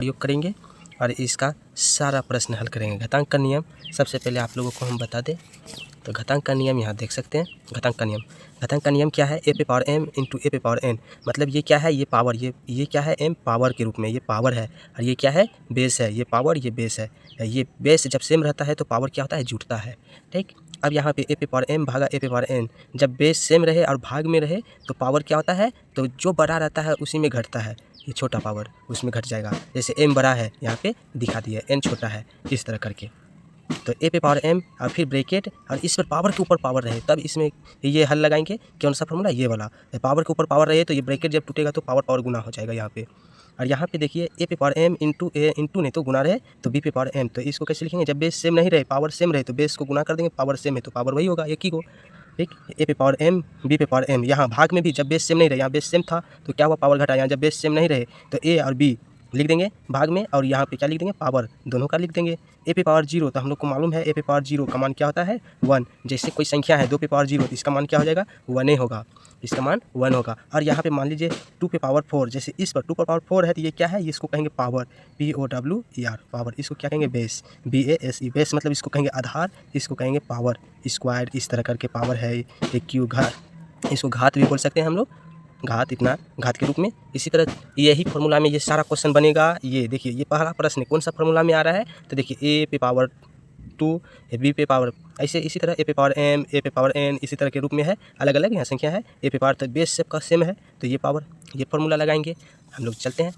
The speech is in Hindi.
प्रयोग करेंगे और इसका सारा प्रश्न हल करेंगे। घातांक का नियम सबसे पहले आप लोगों को हम बता दें तो घातांक का नियम यहाँ देख सकते हैं। घातांक का नियम क्या है? ए पे पावर m इंटू ए पे पावर n। मतलब ये क्या है? ये पावर, ये क्या है? m पावर के रूप में, ये पावर है और ये क्या है? बेस है। ये पावर, ये बेस है। ये बेस जब सेम रहता है तो पावर क्या होता है? जुड़ता है। ठीक। अब यहाँ पे ए पे पावर m भागा ए पे पावर n, जब बेस सेम रहे और भाग में रहे तो पावर क्या होता है? तो जो बड़ा रहता है उसी में घटता है। ये छोटा पावर उसमें घट जाएगा। जैसे m बड़ा है यहाँ पे दिखा दिया, n छोटा है, इस तरह करके। तो ए पे पावर m और फिर ब्रैकेट और इस पर पावर के ऊपर पावर रहे तब इसमें ये हल लगाएंगे। कौन सा फॉर्मूला? ये वाला। पावर के ऊपर पावर रहे तो ये ब्रैकेट जब टूटेगा तो पावर पावर गुना हो जाएगा यहाँ पे। और यहाँ पे देखिए ए पे पावर m इंटू ए इंटू नहीं तो गुना रहे तो बी पे पावर m। तो इसको कैसे लिखेंगे? जब बेस सेम नहीं रहे, पावर सेम रहे तो बेस को गुना कर देंगे, पावर सेम है तो पावर वही होगा, एक ही को। ठीक। ए पे पावर m बी पे पावर m। यहाँ भाग में भी जब बेस सेम नहीं रहे, यहाँ बेस सेम था तो क्या हुआ? पावर घटा। यहाँ जब बेस सेम नहीं रहे तो ए और बी लिख देंगे भाग में और यहाँ पे क्या लिख देंगे? पावर, दोनों का लिख देंगे। ए पे पावर 0 तो हम लोग को मालूम है ए पे पावर 0 का मान क्या होता है? 1। जैसे कोई संख्या है 2 पे पावर 0 तो इसका मान क्या हो जाएगा? 1 ही होगा, इसका मान 1 होगा। और यहाँ पे मान लीजिए 2 पे पावर 4, जैसे इस पर 2 पे पावर 4 है तो ये क्या है? इसको कहेंगे पावर, POWER पावर। इसको क्या कहेंगे? Base, BASE base. मतलब इसको कहेंगे आधार, इसको कहेंगे पावर स्क्वायर। इस तरह करके पावर है एक क्यू घात, इसको घात भी बोल सकते हैं हम लोग, घात, इतना घात के रूप में। इसी तरह यही फार्मूला में ये सारा क्वेश्चन बनेगा। ये देखिए ये पहला प्रश्न कौन सा फार्मूला में आ रहा है? तो देखिए ए पे पावर 2, बी पे पावर ऐसे, इसी तरह ए पे पावर m, ए पे पावर n, इसी तरह के रूप में है। अलग अलग यहाँ संख्या है। ए पे पावर तो बेस सबका सेम है तो ये पावर, ये फार्मूला लगाएंगे। हम लोग चलते हैं।